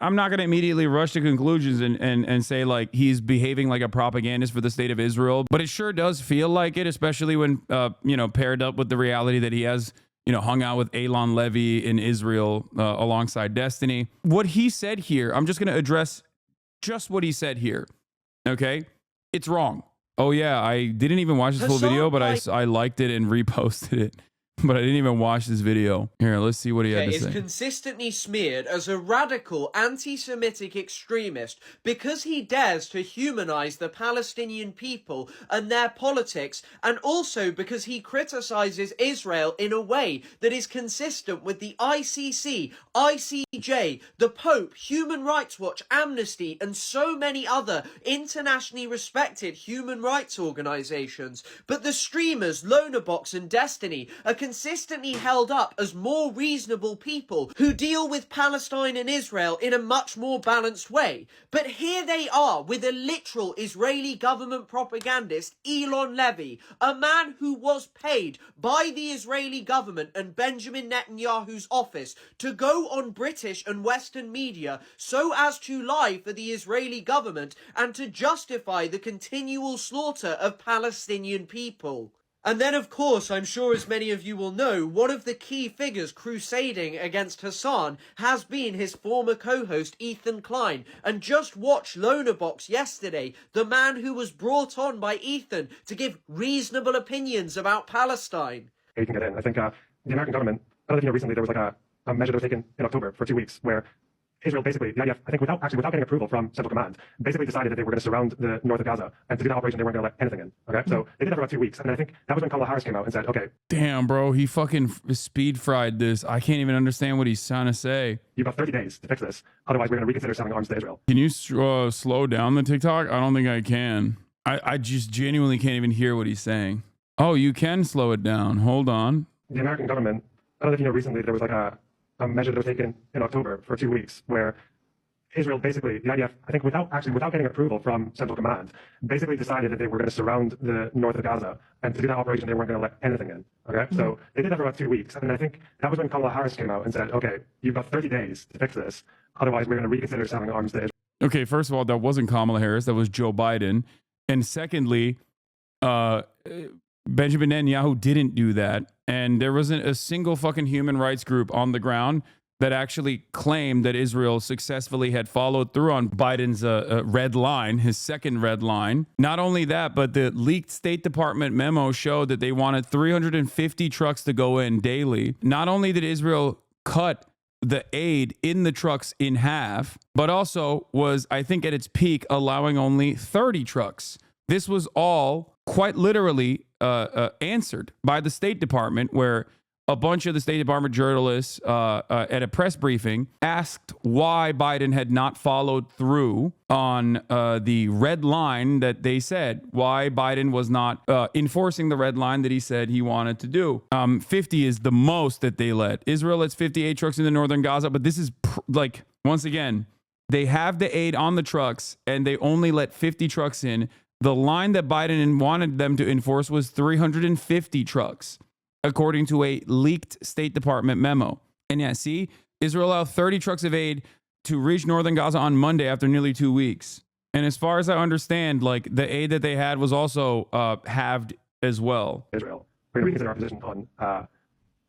I'm not going to immediately rush to conclusions and say like he's behaving like a propagandist for the state of Israel, but it sure does feel like it, especially when, paired up with the reality that he has, hung out with Elon Levy in Israel alongside Destiny. What he said here, I'm just going to address just what he said here. Okay. It's wrong. Oh yeah. I didn't even watch this full video, but I liked it and reposted it. But I didn't even watch this video. Here, let's see what he had to say. Is consistently smeared as a radical anti-Semitic extremist because he dares to humanize the Palestinian people and their politics, and also because he criticizes Israel in a way that is consistent with the ICC, ICJ, the Pope, Human Rights Watch, Amnesty, and so many other internationally respected human rights organizations. But the streamers, Lonerbox'S and Destiny are consistently held up as more reasonable people who deal with Palestine and Israel in a much more balanced way. But here they are with a literal Israeli government propagandist, Elon Levy, a man who was paid by the Israeli government and Benjamin Netanyahu's office to go on British and Western media so as to lie for the Israeli government and to justify the continual slaughter of Palestinian people. And then, of course, I'm sure as many of you will know, one of the key figures crusading against Hasan has been his former co-host Ethan Klein. And just watch Lonerbox'S yesterday, the man who was brought on by Ethan to give reasonable opinions about Palestine. You can get in. I think the American government, I don't know if you know, recently there was like a measure that was taken in October for 2 weeks where Israel basically, the IDF, I think without getting approval from Central Command, basically decided that they were going to surround the north of Gaza, and to do that operation, they weren't going to let anything in. Okay, so they did that for about 2 weeks, and then I think that was when Kamala Harris came out and said, "Okay, damn, bro, he fucking speed fried this. I can't even understand what he's trying to say. You've got 30 days to fix this, otherwise we're going to reconsider selling arms to Israel." Can you slow down the TikTok? I don't think I can. I just genuinely can't even hear what he's saying. Oh, you can slow it down. Hold on. The American government, I don't know if you know, recently there was like a measure that was taken in October for 2 weeks where Israel basically, the IDF, I think without getting approval from Central Command, basically decided that they were going to surround the north of Gaza, and to do that operation, they weren't going to let anything in. Okay, so they did that for about 2 weeks, and I think that was when Kamala Harris came out and said, "Okay, you've got 30 days to fix this, otherwise we're going to reconsider selling arms to Israel." Okay, first of all, that wasn't Kamala Harris, that was Joe Biden, and secondly, Benjamin Netanyahu didn't do that, and there wasn't a single fucking human rights group on the ground that actually claimed that Israel successfully had followed through on Biden's red line, his second red line. Not only that, but the leaked State Department memo showed that they wanted 350 trucks to go in daily. Not only did Israel cut the aid in the trucks in half, but also was, I think at its peak, allowing only 30 trucks. This was all quite literally answered by the State Department, where a bunch of the State Department journalists at a press briefing asked why Biden had not followed through on the red line that they said, why Biden was not enforcing the red line that he said he wanted to do. 50 is the most that they let. Israel lets 58 trucks into northern Gaza, but this is once again, they have the aid on the trucks and they only let 50 trucks in. The line that Biden wanted them to enforce was 350 trucks, according to a leaked State Department memo. And yeah, see, Israel allowed 30 trucks of aid to reach northern Gaza on Monday after nearly 2 weeks. And as far as I understand, like the aid that they had was also halved as well. Israel, we're going to reconsider our position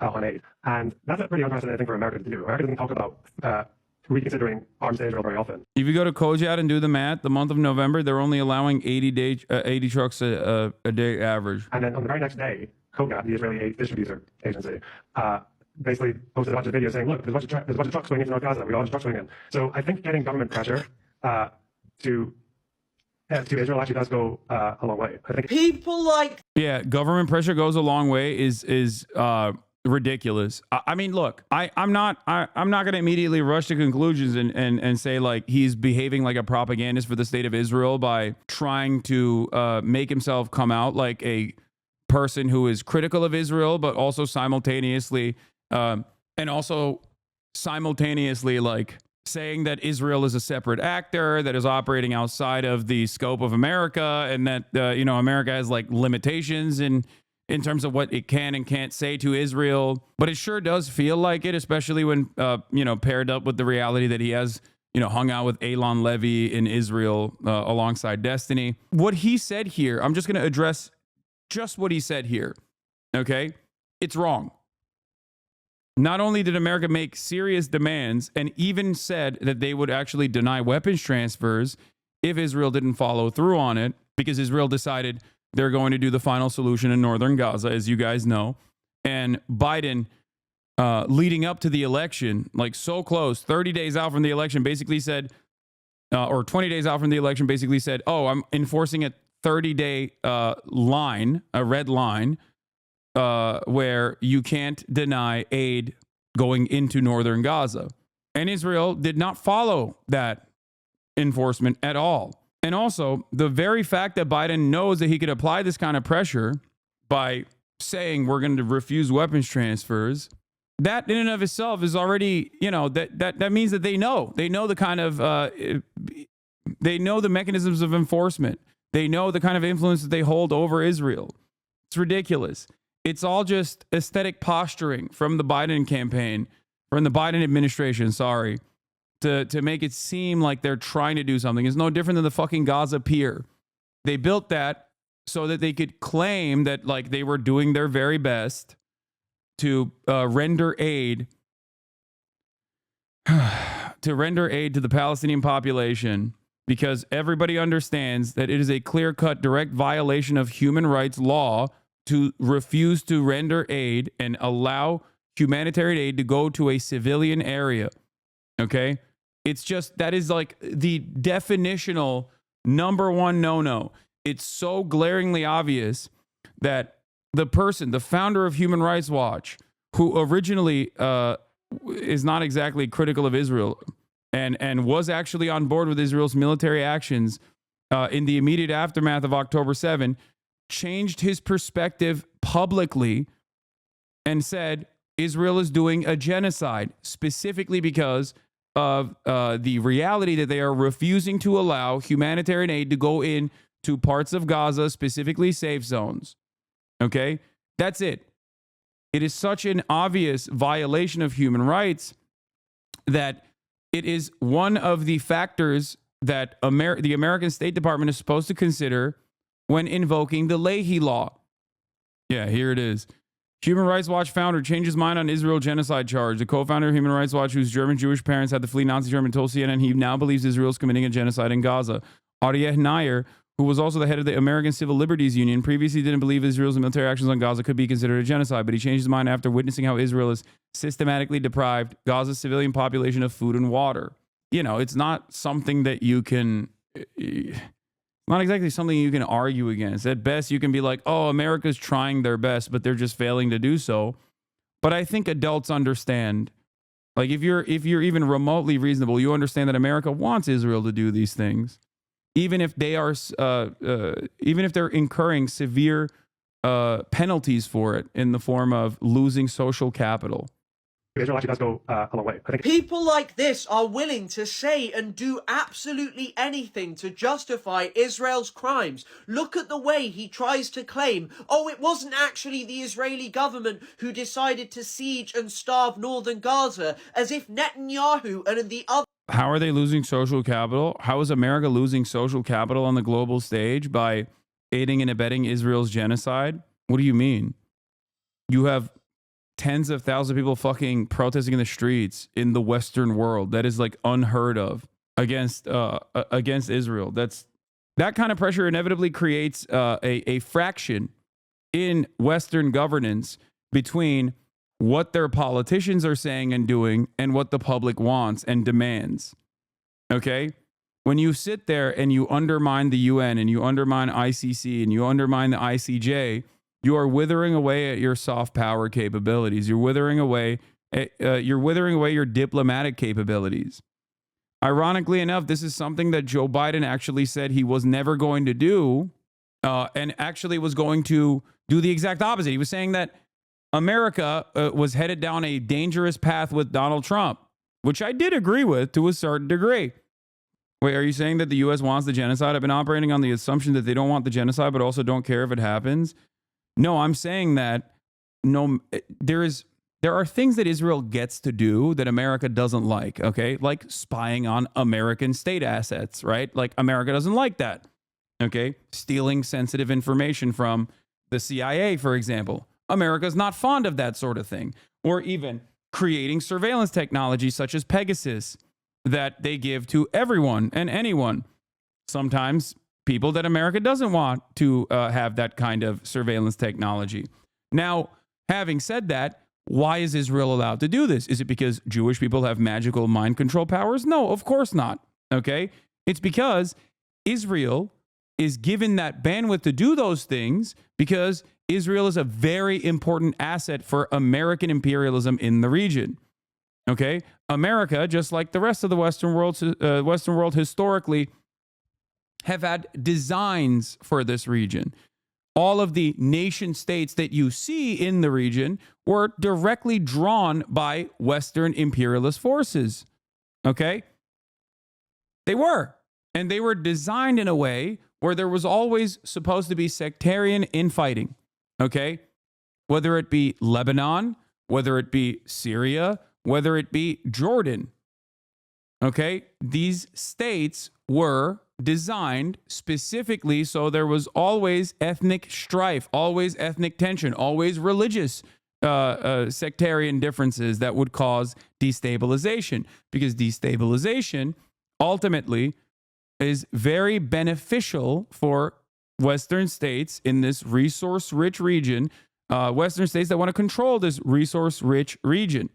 on aid. And that's a pretty unprecedented thing for America to do. America doesn't talk about reconsidering arms to Israel very often. If you go to Kojat and do the math, the month of November, they're only allowing 80 trucks a day average. And then on the very next day, Kojat, the Israeli aid distributor agency, basically posted a bunch of videos saying, "Look, there's a bunch of trucks going into North Gaza. We got a bunch of trucks going in." So I think getting government pressure to Israel actually does go a long way. I think people like government pressure goes a long way is ridiculous. I mean, look, I'm not going to immediately rush to conclusions and say like he's behaving like a propagandist for the state of Israel by trying to make himself come out like a person who is critical of Israel, but also simultaneously like saying that Israel is a separate actor that is operating outside of the scope of America, and that America has like limitations in terms of what it can and can't say to Israel. But it sure does feel like it, especially when paired up with the reality that he has hung out with Elon Levy in Israel alongside Destiny. What he said here, I'm just going to address just what he said here. Okay? It's wrong. Not only did America make serious demands and even said that they would actually deny weapons transfers if Israel didn't follow through on it, because Israel decided they're going to do the final solution in northern Gaza, as you guys know. And Biden, leading up to the election, like so close, 30 days out from the election, basically said, or 20 days out from the election, basically said, oh, I'm enforcing a 30-day line, a red line, where you can't deny aid going into northern Gaza. And Israel did not follow that enforcement at all. And also, the very fact that Biden knows that he could apply this kind of pressure by saying we're going to refuse weapons transfers, that in and of itself is already, that means that they know the kind of, they know the mechanisms of enforcement. They know the kind of influence that they hold over Israel. It's ridiculous. It's all just aesthetic posturing from the Biden campaign, from the Biden administration, sorry, to make it seem like they're trying to do something. It's no different than the fucking Gaza pier. They built that so that they could claim that like they were doing their very best to render aid to the Palestinian population, because everybody understands that it is a clear-cut direct violation of human rights law to refuse to render aid and allow humanitarian aid to go to a civilian area. Okay? It's just, that is like the definitional number one no-no. It's so glaringly obvious that the person, the founder of Human Rights Watch, who originally is not exactly critical of Israel and was actually on board with Israel's military actions in the immediate aftermath of October 7, changed his perspective publicly and said Israel is doing a genocide, specifically because of the reality that they are refusing to allow humanitarian aid to go in to parts of Gaza, specifically safe zones. Okay? That's it. It is such an obvious violation of human rights that it is one of the factors that the American State Department is supposed to consider when invoking the Leahy Law. Yeah, here it is. Human Rights Watch founder changes mind on Israel genocide charge. The co-founder of Human Rights Watch, whose German-Jewish parents had to flee Nazi Germany, told CNN he now believes Israel is committing a genocide in Gaza. Arieh Nair, who was also the head of the American Civil Liberties Union, previously didn't believe Israel's military actions on Gaza could be considered a genocide, but he changed his mind after witnessing how Israel has systematically deprived Gaza's civilian population of food and water. It's not something that you can... Not exactly something you can argue against. At best, you can be like, oh, America's trying their best, but they're just failing to do so. But I think adults understand. Like, if you're even remotely reasonable, you understand that America wants Israel to do these things, even if they are, even if they're incurring severe penalties for it in the form of losing social capital. Israel actually does go a long way. I think People like this are willing to say and do absolutely anything to justify Israel's crimes. Look at the way he tries to claim, oh, it wasn't actually the Israeli government who decided to siege and starve northern Gaza, as if Netanyahu and the other... How are they losing social capital? How is America losing social capital on the global stage by aiding and abetting Israel's genocide? What do you mean? You have tens of thousands of people fucking protesting in the streets in the Western world. That is like unheard of against Israel. That kind of pressure inevitably creates a fraction in Western governance between what their politicians are saying and doing and what the public wants and demands. Okay? When you sit there and you undermine the UN and you undermine ICC and you undermine the ICJ, you are withering away at your soft power capabilities. You're withering away your diplomatic capabilities. Ironically enough, this is something that Joe Biden actually said he was never going to do, and actually was going to do the exact opposite. He was saying that America was headed down a dangerous path with Donald Trump, which I did agree with to a certain degree. Wait, are you saying that the U.S. wants the genocide? I've been operating on the assumption that they don't want the genocide, but also don't care if it happens. No, I'm saying that there is there are things that Israel gets to do that America doesn't like, okay? Like spying on American state assets, right? Like America doesn't like that, okay? Stealing sensitive information from the CIA, for example. America's not fond of that sort of thing. Or even creating surveillance technology such as Pegasus that they give to everyone and anyone. Sometimes people that America doesn't want to have that kind of surveillance technology. Now, having said that, why is Israel allowed to do this? Is it because Jewish people have magical mind control powers? No, of course not. Okay? It's because Israel is given that bandwidth to do those things because Israel is a very important asset for American imperialism in the region. Okay? America, just like the rest of the Western world historically, have had designs for this region. All of the nation states that you see in the region were directly drawn by Western imperialist forces. Okay? They were. And they were designed in a way where there was always supposed to be sectarian infighting. Okay? Whether it be Lebanon, whether it be Syria, whether it be Jordan. Okay? These states were designed specifically so there was always ethnic strife, always ethnic tension, always religious sectarian differences that would cause destabilization, because destabilization ultimately is very beneficial for Western states in this resource-rich region, Western states that want to control this resource-rich region.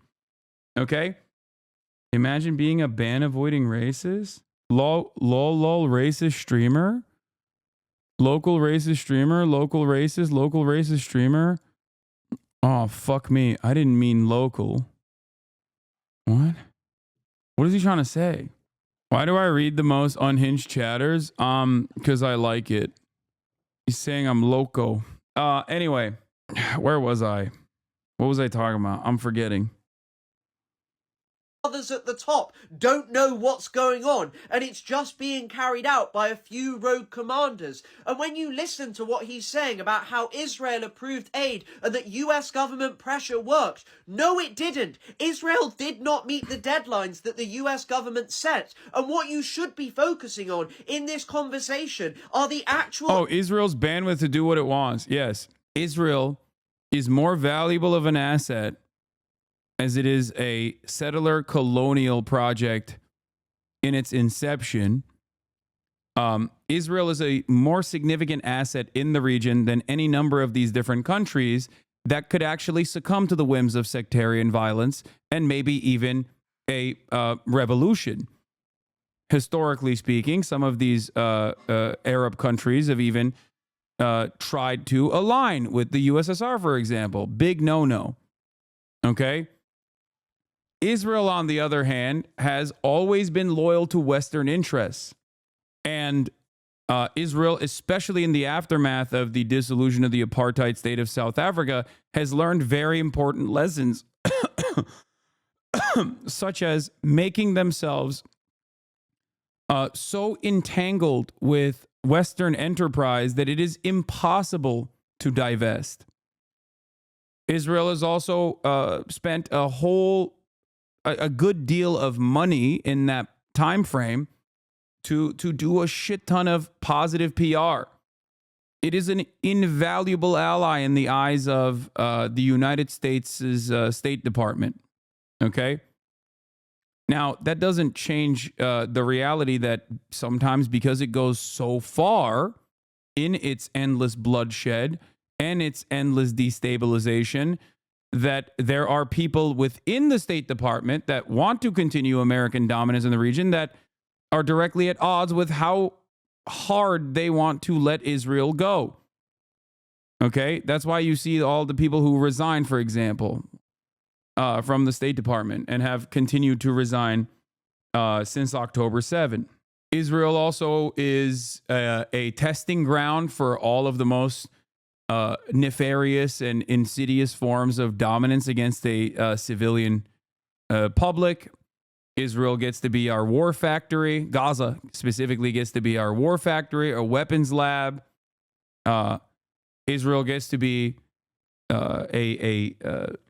Okay? Imagine being a ban-avoiding racist. Lol racist streamer. Local racist streamer. Local racist streamer. Oh, fuck me. I didn't mean local. What? What is he trying to say? Why do I read the most unhinged chatters? Because I like it. He's saying I'm loco. Anyway, where was I? What was I talking about? I'm forgetting. Others at the top don't know what's going on, and it's just being carried out by a few rogue commanders. And when you listen to what he's saying about how Israel approved aid and that US government pressure worked, no it didn't. Israel did not meet the deadlines that the US government set. And what you should be focusing on in this conversation are the actual... Oh, Israel's bandwidth to do what it wants. Yes. Israel is more valuable of an asset as it is a settler colonial project in its inception. Israel is a more significant asset in the region than any number of these different countries that could actually succumb to the whims of sectarian violence and maybe even a revolution. Historically speaking, some of these Arab countries have even tried to align with the USSR, for example. Big no-no. Okay? Israel, on the other hand, has always been loyal to Western interests. And Israel, especially in the aftermath of the dissolution of the apartheid state of South Africa, has learned very important lessons, such as making themselves so entangled with Western enterprise that it is impossible to divest. Israel has also spent a good deal of money in that time frame to do a shit ton of positive PR. It is an invaluable ally in the eyes of the United States' State Department. Okay? Now, that doesn't change the reality that sometimes, because it goes so far in its endless bloodshed and its endless destabilization, that there are people within the State Department that want to continue American dominance in the region that are directly at odds with how hard they want to let Israel go. Okay? That's why you see all the people who resign, for example, from the State Department and have continued to resign since October 7. Israel also is a testing ground for all of the most nefarious and insidious forms of dominance against a civilian public. Israel gets to be our war factory. Gaza specifically gets to be our war factory, our weapons lab. Israel gets to be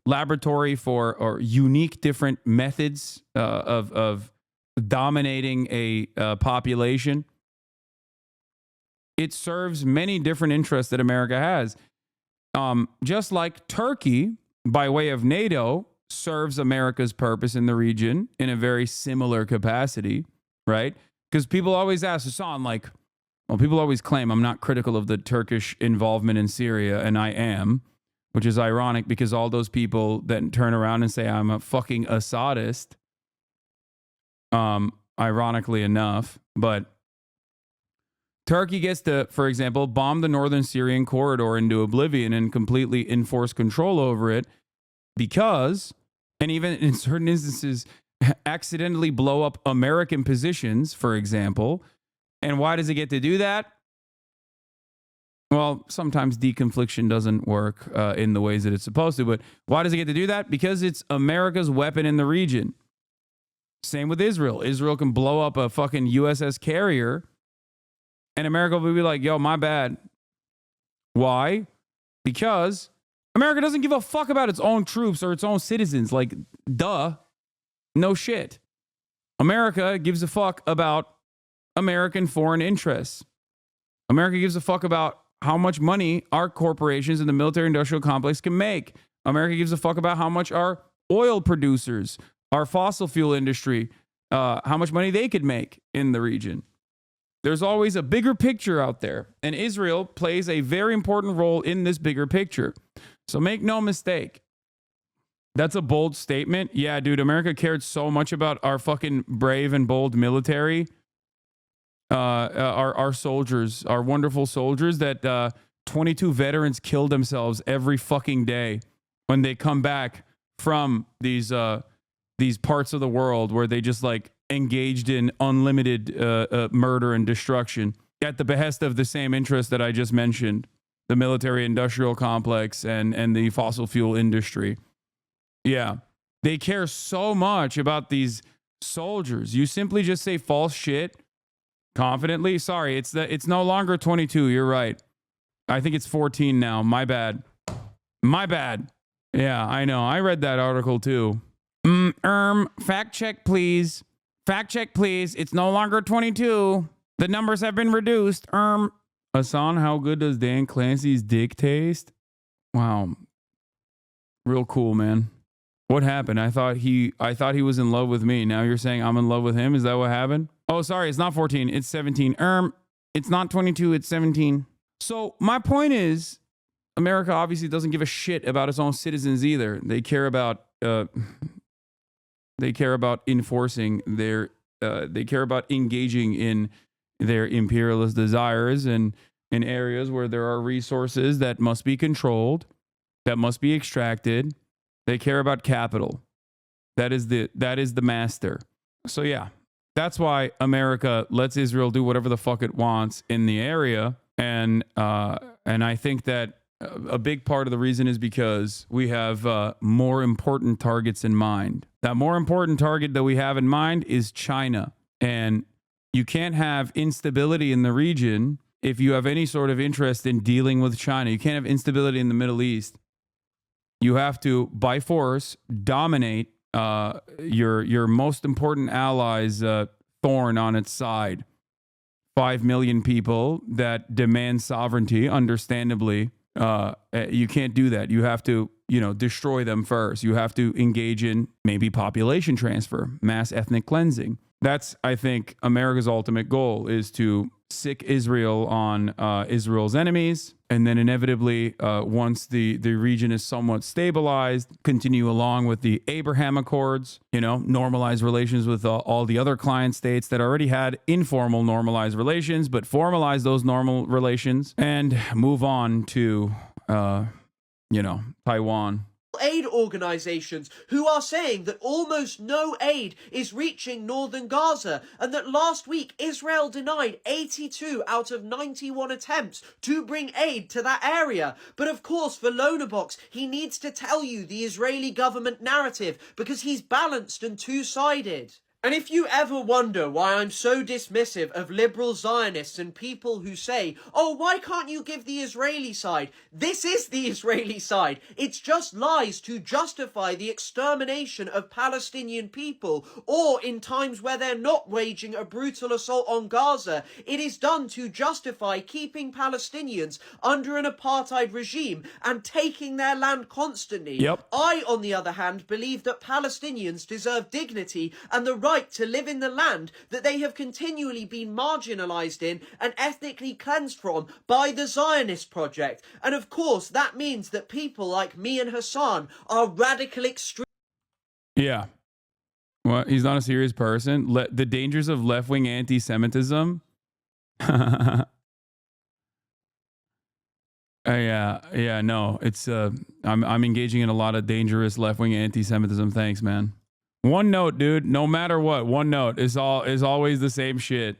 laboratory for or unique different methods of dominating a population. It serves many different interests that America has. Just like Turkey, by way of NATO, serves America's purpose in the region in a very similar capacity, right? Because people always ask Hasan, like, well, people always claim I'm not critical of the Turkish involvement in Syria, and I am, which is ironic because all those people that turn around and say I'm a fucking Assadist, ironically enough, but Turkey gets to, for example, bomb the northern Syrian corridor into oblivion and completely enforce control over it because, and even in certain instances, accidentally blow up American positions, for example. And why does it get to do that? Well, sometimes deconfliction doesn't work in the ways that it's supposed to, but why does it get to do that? Because it's America's weapon in the region. Same with Israel. Israel can blow up a fucking USS Carrier, and America will be like, yo, my bad. Why? Because America doesn't give a fuck about its own troops or its own citizens. Like, duh. No shit. America gives a fuck about American foreign interests. America gives a fuck about how much money our corporations in the military-industrial complex can make. America gives a fuck about how much our oil producers, our fossil fuel industry, how much money they could make in the region. There's always a bigger picture out there, and Israel plays a very important role in this bigger picture. So make no mistake. That's a bold statement. Yeah, dude, America cared so much about our fucking brave and bold military, our soldiers, our wonderful soldiers, that 22 veterans kill themselves every fucking day when they come back from these parts of the world where they just like engaged in unlimited murder and destruction at the behest of the same interest that I just mentioned, the military-industrial complex and the fossil fuel industry. Yeah, they care so much about these soldiers. You simply just say false shit confidently. Sorry, it's no longer 22. You're right. I think it's 14 now. My bad. My bad. Yeah, I know. I read that article too. Fact check, please. Fact check, please. It's no longer 22. The numbers have been reduced. Hasan, how good does Dan Clancy's dick taste? Wow. Real cool, man. What happened? I thought he was in love with me. Now you're saying I'm in love with him? Is that what happened? Oh, sorry, it's not 14. It's 17. It's not 22, it's 17. So my point is, America obviously doesn't give a shit about its own citizens either. They care about enforcing their they care about engaging in their imperialist desires and in areas where there are resources that must be controlled, that must be extracted. They care about capital. That is the master. So yeah, that's why America lets Israel do whatever the fuck it wants in the area. And I think that a big part of the reason is because we have more important targets in mind. That more important target that we have in mind is China. And you can't have instability in the region if you have any sort of interest in dealing with China. You can't have instability in the Middle East. You have to, by force, dominate your most important ally's thorn on its side. 5 million people that demand sovereignty, understandably. You can't do that. You have to, destroy them first. You have to engage in maybe population transfer, mass ethnic cleansing. That's, I think, America's ultimate goal, is to sick Israel on Israel's enemies, and then inevitably, once the region is somewhat stabilized, continue along with the Abraham Accords, normalize relations with all the other client states that already had informal normalized relations, but formalize those normal relations and move on to, Taiwan. Aid organizations who are saying that almost no aid is reaching northern Gaza, and that last week Israel denied 82 out of 91 attempts to bring aid to that area. But of course, for Lonerbox, he needs to tell you the Israeli government narrative because he's balanced and two-sided. And if you ever wonder why I'm so dismissive of liberal Zionists and people who say, oh, why can't you give the Israeli side? This is the Israeli side. It's just lies to justify the extermination of Palestinian people, or in times where they're not waging a brutal assault on Gaza, it is done to justify keeping Palestinians under an apartheid regime and taking their land constantly. Yep. I, on the other hand, believe that Palestinians deserve dignity and the right to live in the land that they have continually been marginalized in and ethnically cleansed from by the Zionist project. And of course, that means that people like me and Hasan are radical extremists. Yeah. Well, he's not a serious person. The dangers of left-wing anti-Semitism. Yeah, no, it's I'm engaging in a lot of dangerous left-wing anti-Semitism. Thanks, man. One note, dude. No matter what, one note is always the same shit.